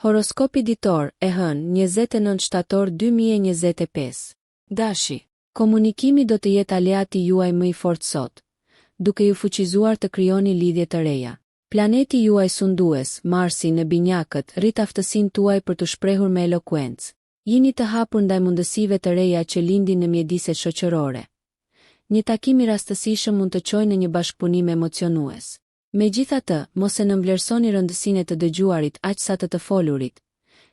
Horoskopi ditor, e hënë, 29 shtator 2025. Dashi. Komunikimi do të jetë aleati juaj më i fortë sot, duke ju fuqizuar të krijoni lidhje të reja. Planeti juaj sundues, Marsi në binjakët, rrit aftësinë tuaj për të shprehur me elokuencë. Jini të hapur ndaj mundësive të reja që lindin në mjediset shoqërore. Një takim i rastësishëm mund të çojë në një bashkëpunim emocionues. Megjithatë, mos e nënvlerësoni rëndësinë e të dëgjuarit aq sa të folurit.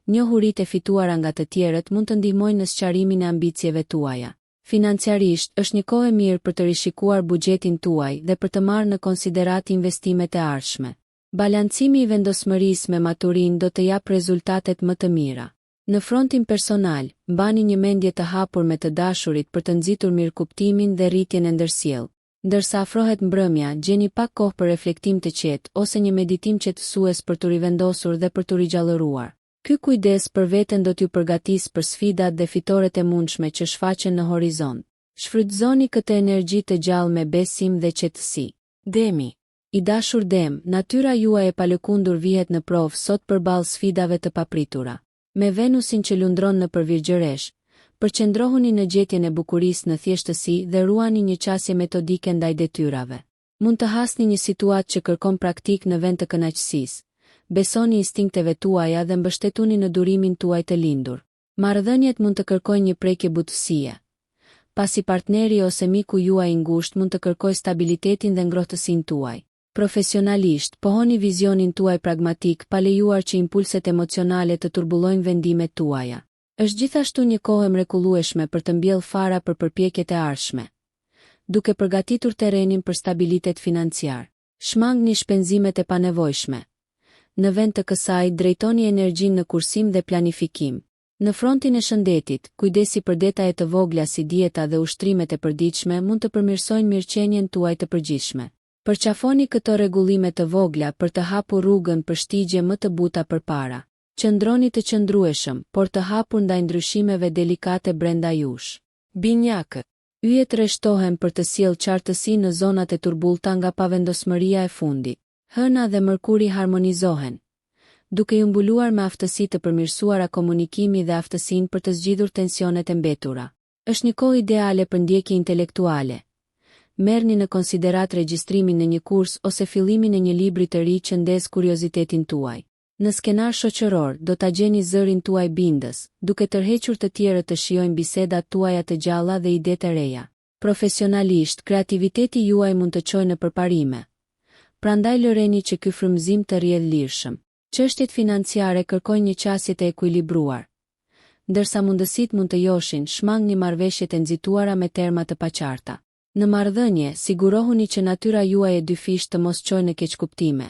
Njohuritë e fituara nga të tjerët mund të ndihmojnë në sqarimin e ambicieve tuaja. Financiarisht, është një kohë e mirë për të rishikuar buxhetin tuaj dhe për të marrë në konsiderat investimet e ardhshme. Balancimi i vendosmërisë me maturinë do të japë rezultatet më të mira. Në frontin personal, mbani një mendje të hapur me të dashurit për të nxitur mirëkuptimin dhe rritjen e ndërsjellë. Ndërsa afrohet mbrëmja, gjeni pak kohë për reflektim të qetë ose një meditim qetësues për të rivendosur dhe për të rigjallëruar. Ky kujdes për veten do t'ju përgatisë për sfidat dhe fitoret e mundshme që shfaqen në horizont. Shfrytëzoni këtë energji të gjallë me besim dhe qetësi. Demi. I dashur Dem, natyra juaj e palëkundur vihet në provë sot përballë sfidave të papritura. Me Venusin që lundron në përvirgjëresh, përqendrohuni në gjetjen e bukurisë në thjeshtësi dhe ruani një qasje metodike ndaj detyrave. Mund të hasni një situatë që kërkon praktik në vend të kënaqësisë. Besoni instinkteve tuaja dhe mbështetuni në durimin tuaj të lindur. Marrëdhëniet mund të kërkojnë një prekje butësie. Pasi partneri ose miku juaj i ngushtë mund të kërkojë stabilitetin dhe ngrohtësinë tuaj. Profesionalisht, pohoni vizionin tuaj pragmatik pa lejuar që impulset emocionale të turbullojnë vendimet tuaja. Është gjithashtu një kohë e mrekullueshme për të mbjellë fara për përpjekjet e ardhshme, duke përgatitur terrenin për stabilitet financiar. Shmangni shpenzimet e panevojshme. Në vend të kësaj, drejtoni energjinë në kursim dhe planifikim. Në frontin e shëndetit, kujdesi për detajet të vogla si dieta dhe ushtrimet e përditshme mund të përmirësojnë mirëqenien tuaj të përgjithshme. Përqafoni këto rregullime të vogla për të hapur rrugën për shtigje më të buta përpara. Qëndroni të qëndrueshëm, por të hapur ndaj ndryshimeve delikate brenda jush. Binjakët. Yjet rreshtohen për të sjellë qartësi në zonat e turbullta nga pavendosmëria e fundit. Hëna dhe Mërkuri harmonizohen, duke ju mbuluar me aftësi të përmirësuara komunikimi dhe aftësinë për të zgjidhur tensionet e mbetura. Është një kohë ideale për ndjekje intelektuale. Merrni në konsiderat regjistrimin në një kurs ose fillimin e një libri të ri që ndes kuriozitetin tuaj. Në skenar shoqëror, do ta gjeni zërin tuaj bindës, duke tërhequr të tjerët të shijojnë bisedat tuaja të gjalla dhe idetë e reja. Profesionalisht, kreativiteti juaj mund të çojë në përparime. Prandaj lëreni që ky frymëzim të rrjedhë lirshëm. Çështjet financiare kërkojnë një qasje të ekuilibruar. Ndërsa mundësitë mund të joshin, shmangni marrëveshjet e nxituara me terma të paqarta. Në marrëdhënie, sigurohuni që natyra juaj e dyfisht të mos çojë në keqkuptime.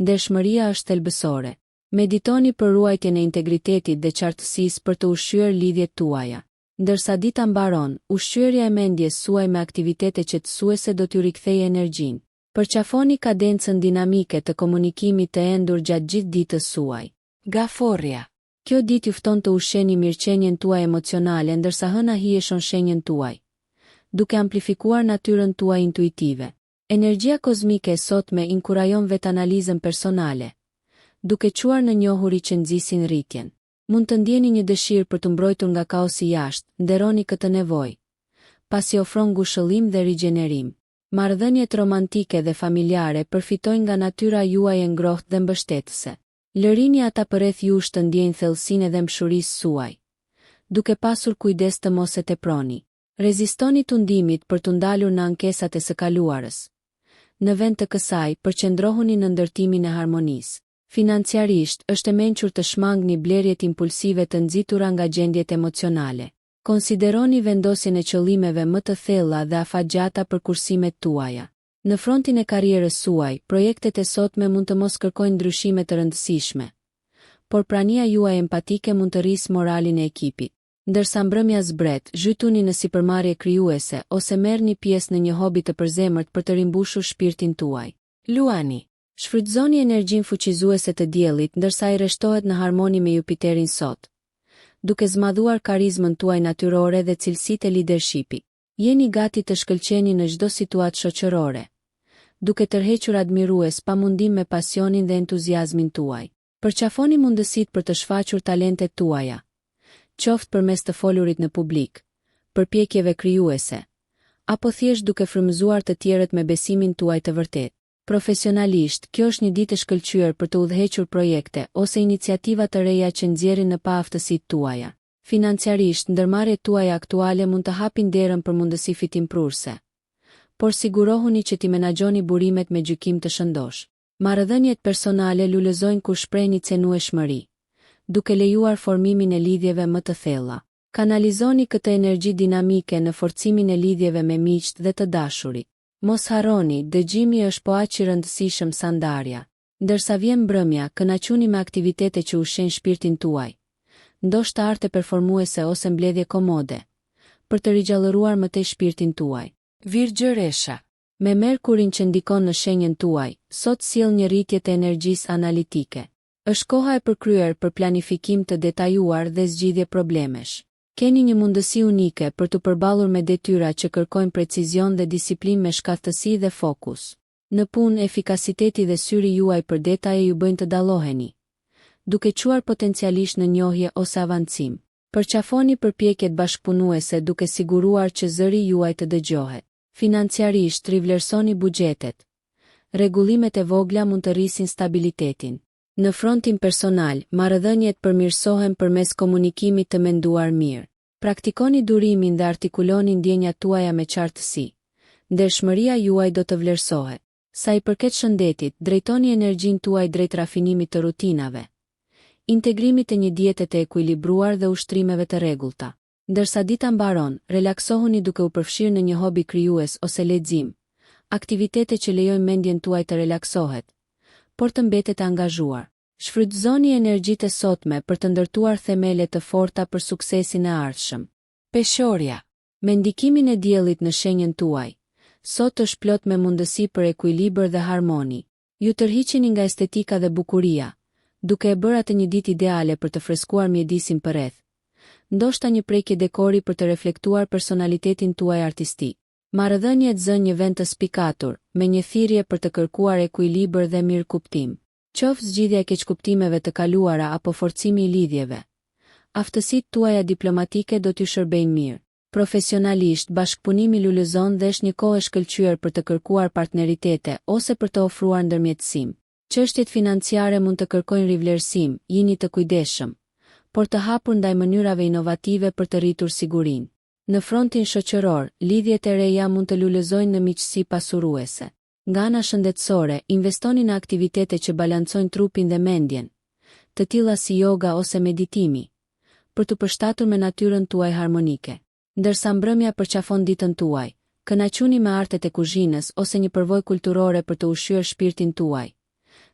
Ndershmëria është thelbësore. Meditoni për ruajtjen e integritetit dhe qartësisë për të ushqyer lidhjet tuaja. Ndërsa dita mbaron, ushqyerja e mendjes suaj me aktivitete qetësuese do t'ju rikthejë energjinë. Përqafoni kadencën dinamike të komunikimit të endur gjatë gjithë ditës suaj. Gaforria. Kjo ditë ju fton të ushqeni mirëqenien tuaj emocionale ndërsa hëna hijeshon shenjën tuaj, duke amplifikuar natyrën tuaj intuitive. Energjia kozmike e sotme inkurajon vetanalizën personale, duke çuar në njohuri që nxisin rritjen. Mund të ndjeni një dëshirë për të mbrojtur nga kaosi jashtë, nderoni këtë nevojë, pasi ofron ngushëllim dhe rigjenerim. Marrëdhëniet romantike dhe familjare përfitojnë nga natyra juaj e ngrohtë dhe mbështetëse. Lërini ata përreth jush të ndjejnë thellësinë dhe mshurisë suaj, duke pasur kujdes të mos e teproni. Rezistoni tundimit për të ndalur në ankesat e së kaluarës. Në vend të kësaj, përqendrohuni në ndërtimin e harmonisë. Financiarisht, është e mençur të shmangni blerjet impulsive të nxitura nga gjendjet emocionale. Konsideroni vendosjen e qëllimeve më të thella dhe afatgjata për kursimet tuaja. Në frontin e karrierës suaj, projektet e sotme mund të mos kërkojnë ndryshime të rëndësishme, por prania juaj empatike mund të rrisë moralin e ekipit. Ndërsa mbrëmja zbret, zhytuni në sipërmarrje krijuese ose merrni pjesë në një hobi të përzemërt për të rimbushur shpirtin tuaj. Luani. Shfrytëzoni energjinë fuqizuese të diellit ndërsa ai rreshtohet në harmoni me Jupiterin sot, duke zmadhuar karizmën tuaj natyrore dhe cilësitë e leadershipit. Jeni gati të shkëlqeni në çdo situatë shoqërore, duke tërhequr admirues pamundim me pasionin dhe entuziazmin tuaj. Përqafoni mundësitë për të shfaqur talentet tuaja, qoftë përmes të folurit në publik, përpjekjeve krijuese, apo thjesht duke frymëzuar të tjerët me besimin tuaj të vërtetë. Profesionalisht, kjo është një ditë e shkëlqyer për të udhëhequr projekte ose iniciativa të reja që nxjerrin në pa aftësitë tuaja. Financiarisht, ndërmarrjet tuaja aktuale mund të hapin derën për mundësi fitimprurse, por sigurohuni që ti menaxhoni burimet me gjykim të shëndosh. Marrëdhëniet personale lulëzojnë kur shprehni cenueshmëri, duke lejuar formimin e lidhjeve më të thella. Kanalizoni këtë energji dinamike në forcimin e lidhjeve me miqt dhe të dashurit. Mos harroni, dëgjimi është po aq i rëndësishëm sa ndarja. Ndërsa vjen mbrëmja, kënaquni me aktivitete që ushqejnë shpirtin tuaj, ndoshta arte performuese ose mbledhje komode, për të rigjallëruar më tej shpirtin tuaj. Virgjëresha. Me Merkurin që ndikon në shenjën tuaj, sot sjell një rritje të energjisë analitike. Është koha e përkryer për planifikim të detajuar dhe zgjidhje problemesh. Keni një mundësi unike për të përballur me detyra që kërkojnë precizion dhe disiplinë me shkathësi dhe fokus. Në punë, efikasiteti dhe syri juaj për detaje ju bëjnë të dalloheni, duke quar potencialisht në njohje ose avancim. Përqafoni përpjekjet bashkëpunuese duke siguruar që zëri juaj të dëgjohet. Financiarisht, rivlerësoni buxhetet. Rregullimet e vogla mund të rrisin stabilitetin. Në frontin personal, marrëdhëniet përmirësohen përmes komunikimit të menduar mirë. Praktikoni durimin dhe artikuloni ndjenjat tuaja me qartësi. Ndershmëria juaj do të vlerësohet. Sa i përket shëndetit, drejtoni energjinë tuaj drejt rafinimit të rutinave, integrimit të një diete të ekuilibruar dhe ushtrimeve të rregullta. Ndërsa dita mbaron, relaksohuni duke u përfshirë në një hobi krijues ose lexim, aktivitete që lejojnë mendjen tuaj të relaksohet, por të mbetet angazhuar. Shfrytëzoni energjitë e sotme për të ndërtuar themele të forta për suksesin e ardhshëm. Peshorja. Me ndikimin e diellit në shenjën tuaj, sot është plot me mundësi për ekuilibër dhe harmoni. Ju tërhiqeni nga estetika dhe bukuria, duke e bërë atë një ditë ideale për të freskuar mjedisin përreth. Ndoshta një prekje dekori për të reflektuar personalitetin tuaj artistik. Marrëdhëniet zënë një vend të spikatur, me një thirrje për të kërkuar ekuilibër dhe mirëkuptim. Qoftë zgjidhja e keqkuptimeve të kaluara apo forcimi i lidhjeve, aftësitë tuaja diplomatike do t'ju shërbejnë mirë. Profesionalisht, bashkëpunimi lulëzon dhe është një kohë e shkëlqyer për të kërkuar partneritete ose për të ofruar ndërmjetësim. Çështjet financiare mund të kërkojnë rivlerësim, jini të kujdesshëm, por të hapur ndaj mënyrave inovative për të rritur sigurinë. Në frontin shoqëror, lidhjet e reja mund të lulëzojnë në miqësi pasuruese. Nga ana shëndetësore, investoni në aktivitete që balancojnë trupin dhe mendjen, të tilla si yoga ose meditimi, për të përshtatur me natyrën tuaj harmonike. Ndërsa mbrëmja përqafon ditën tuaj, kënaquni me artet e kuzhinës ose një përvojë kulturore për të ushqyer shpirtin tuaj,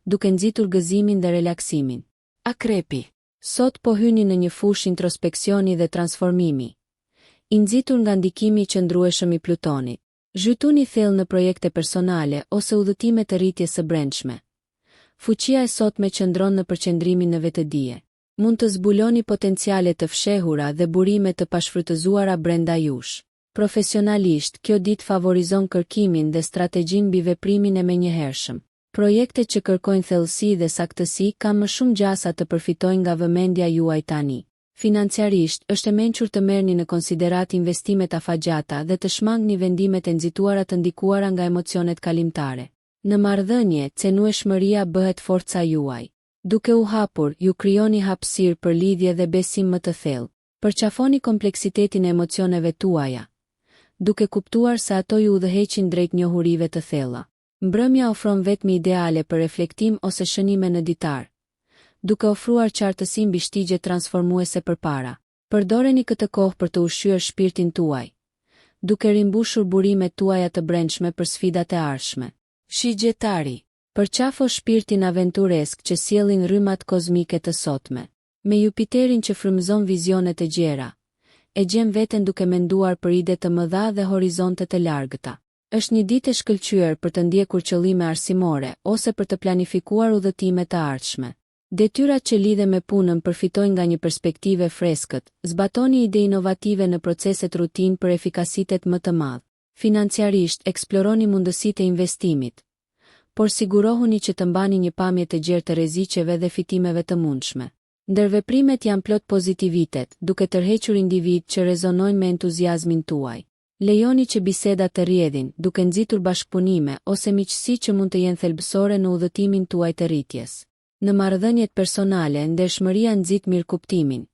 duke nxitur gëzimin dhe relaksimin. Akrepi. Sot po hyni në një fushë introspeksioni dhe transformimi, i nxitur nga ndikimi qëndrueshëm i Plutonit. Zhytuni thellë në projekte personale ose udhëtime të rritjes së brendshme. Fuqia e sotme qëndron në përqendrimin në vetëdije. Mund të zbuloni potenciale të fshehura dhe burime të pashfrytëzuara brenda jush. Profesionalisht, kjo ditë favorizon kërkimin dhe strategjinë mbi veprimin e menjëhershëm. Projektet që kërkojnë thellësi dhe saktësi kanë më shumë gjasa të përfitojnë nga vëmendja juaj tani. Financiarisht, është e mençur të merrni në konsiderat investimet afatgjata dhe të shmangni vendimet e nxituara të ndikuara nga emocionet kalimtare. Në marrëdhënie, cenueshmëria bëhet forca juaj. Duke u hapur, ju krijoni hapësirë për lidhje dhe besim më të thellë. Përqafoni kompleksitetin e emocioneve tuaja, duke kuptuar se ato ju udhëheqin drejt njohurive të thella. Mbrëmja ofron vetëm ideale për reflektim ose shënime në ditar, duke ofruar qartësi mbi shtigje transformuese përpara. Përdoreni këtë kohë për të ushqyer shpirtin tuaj, duke rimbushur burimet tuaja të brendshme për sfidat e ardhshme. Shigjetari. Përqafo shpirtin aventuresk që sjellin rrymat kozmike të sotme. Me Jupiterin që frymëzon vizionet të gjera, e gjem veten duke menduar për ide të mëdha dhe horizonte të largëta. Është një ditë e shkëlqyer për të ndjekur qëllime arsimore ose për të planifikuar udhëtime të ardhshme. Detyrat që lidhen me punën përfitojnë nga një perspektive freskët, zbatoni ide inovative në proceset rutinë për efikasitet më të madh. Financiarisht, eksploroni mundësitë e investimit, por sigurohuni që të mbani një pamje të gjerë të rreziqeve dhe fitimeve të mundshme. Ndër veprimet janë plot pozitivitet, duke tërhequr individ që rezonojnë me entuziazmin tuaj. Lejoni që bisedat të rrjedhin, duke nxitur bashkëpunime ose miqësi që mund të jenë thelbësore në udhëtimin tuaj të rritjes. Në marrëdhëniet personale, ndershmëria nxit mirëkuptimin.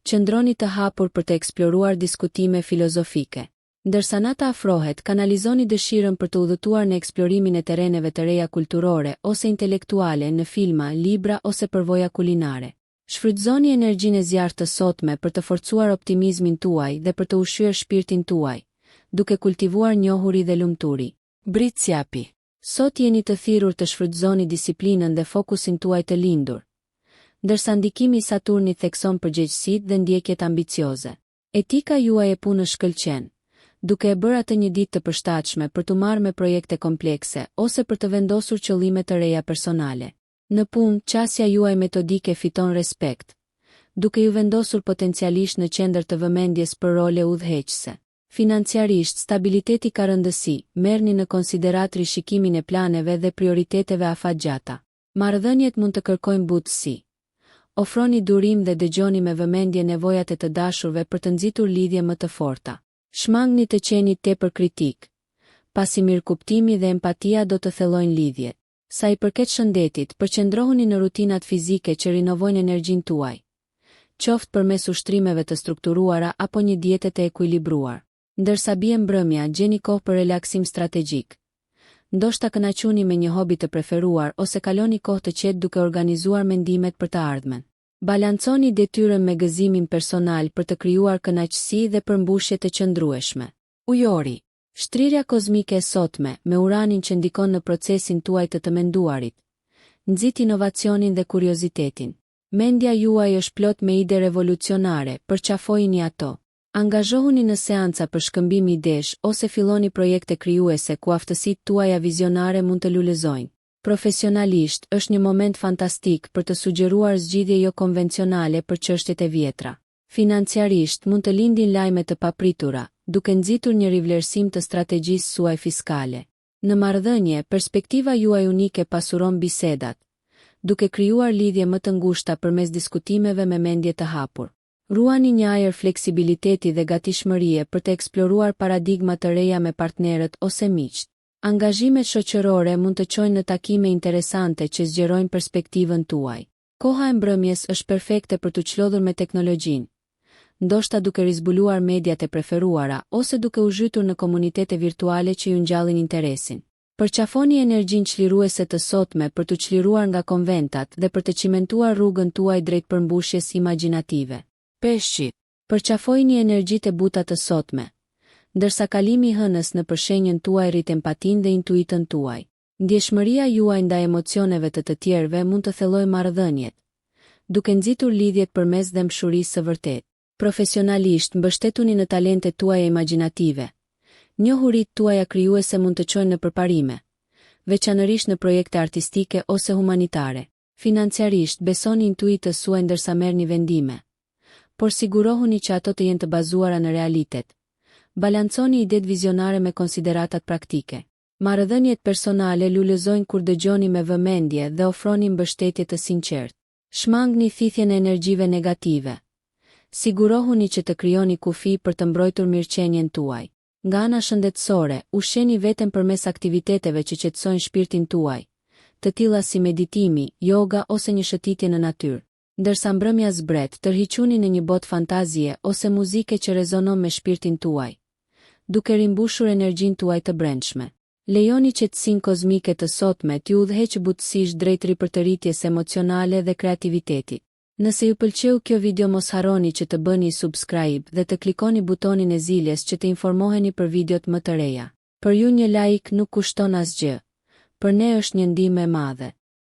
Qëndroni të hapur për të eksploruar diskutime filozofike. Ndërsa nata afrohet, kanalizoni dëshirën për të udhëtuar në eksplorimin e terreneve të reja kulturore ose intelektuale në filma, libra ose përvoja kulinare. Shfrytëzoni energjinë e zjarrt të sotme për të forcuar optimizmin tuaj dhe për të ushqyer shpirtin tuaj, duke kultivuar njohuri dhe lumturi. Brit sjapi. Sot jeni të thirrur të shfrytëzoni disiplinën dhe fokusin tuaj të lindur, ndërsa ndikimi i Saturnit thekson përgjegjësitë dhe ndjekjet ambicioze. Etika juaj e punës shkëlqen, duke e bërë atë një ditë të përshtatshme për të marrë me projekte komplekse ose për të vendosur qëllime të reja personale. Në punë, qasja juaj metodike fiton respekt, duke ju vendosur potencialisht në qendër të vëmendjes për role udhëheqëse. Financiarisht, stabiliteti ka rëndësi, merrni në konsiderat rishikimin e planeve dhe prioriteteve afatgjata. Marrëdhëniet mund të kërkojnë butësi. Ofroni durim dhe dëgjoni me vëmendje nevojat e të dashurve për të nxitur lidhje më të forta. Shmangni të qeni tepër kritik, pasi mirëkuptimi dhe empatia do të thellojnë lidhjet. Sa i përket shëndetit, përqendrohuni në rutinat fizike që rinovojnë energjinë tuaj, qoftë përmes ushtrimeve të strukturuara apo një diete të ekuilibruar. Ndërsa bie mbrëmja, gjeni kohë për relaksim strategjik. Ndoshta kënaquni me një hobi të preferuar ose kaloni kohë të qetë duke organizuar mendimet për të ardhmen. Balanconi detyrën me gëzimin personal për të krijuar kënaqësi dhe përmbushje të qëndrueshme. Ujori. Shtrirja kozmike e sotme, me uranin që ndikon në procesin tuaj të menduarit, nxit inovacionin dhe kuriozitetin. Mendja juaj është plot me ide revolucionare, përqafojini ato. Angazhohuni në seanca për shkëmbim idesh ose filloni projekte krijuese ku aftësitë tuaja vizionare mund të lulëzojnë. Profesionalisht, është një moment fantastik për të sugjeruar zgjidhje jo konvencionale për çështjet e vjetra. Financiarisht, mund të lindin lajme të papritura, duke nxitur një rivlerësim të strategjisë suaj fiskale. Në marrëdhënie, perspektiva juaj unike pasuron bisedat, duke krijuar lidhje më të ngushta përmes diskutimeve me mendje të hapur. Ruani një ajër fleksibiliteti dhe gatishmërie për të eksploruar paradigma të reja me partnerët ose miqt. Angazhimet shoqërore mund të çojnë në takime interesante që zgjerojnë perspektivën tuaj. Koha e mbrëmjes është perfekte për të çlodhur me teknologjinë, ndoshta duke rizbuluar mediat e preferuara ose duke u zhytur në komunitete virtuale që ju ngjallin interesin. Përqafoni energjinë çliruese të sotme për të çliruar nga konventat dhe për të cimentuar rrugën tuaj drejt përmbushjes imagjinative. Peshqi. Përqafojini energjitë e buta të sotme, ndërsa kalimi i hënës në përshenjën tuaj rrit empatinë dhe intuitën tuaj. Ndjeshmëria juaj ndaj emocioneve të tjerëve mund të thellojë marrëdhëniet, duke nxitur lidhjet përmes dëmshurisë së vërtetë. Profesionalisht, mbështetuni në talentet tuaja imagjinative. Njohuritë tuaja krijuese mund të çojnë në përparime, veçanërisht në projekte artistike ose humanitare. Financiarisht, besoni intuitës suaj ndërsa merrni vendime, por sigurohuni që ato të jenë të bazuara në realitet. Balanconi idetë vizionare me konsideratat praktike. Marrëdhëniet personale lulëzojnë kur dëgjoni me vëmendje dhe ofroni mbështetje të sinqertë. Shmangni thithjen e energjive negative. Sigurohuni që të krijoni kufi për të mbrojtur mirëqenien tuaj. Nga ana shëndetësore, ushqeni veten përmes aktiviteteve që qetësojnë shpirtin tuaj, të tilla si meditimi, yoga ose një shëtitje në natyrë. Ndërsa mbrëmja zbret, tërhiquni në një botë fantazie ose muzike që rezonon me shpirtin tuaj, duke rimbushur energjinë tuaj të brendshme. Lejoni qetësinë kozmike të sotme t'ju udhëheqë butësisht drejt ripërtëritjes emocionale dhe kreativitetit. Nëse ju pëlqeu kjo video, mos harroni që të bëni subscribe dhe të klikoni butonin e ziljes që të informoheni për videot më të reja. Për ju një like nuk kushton asgjë, për ne është një ndihmë e madhe.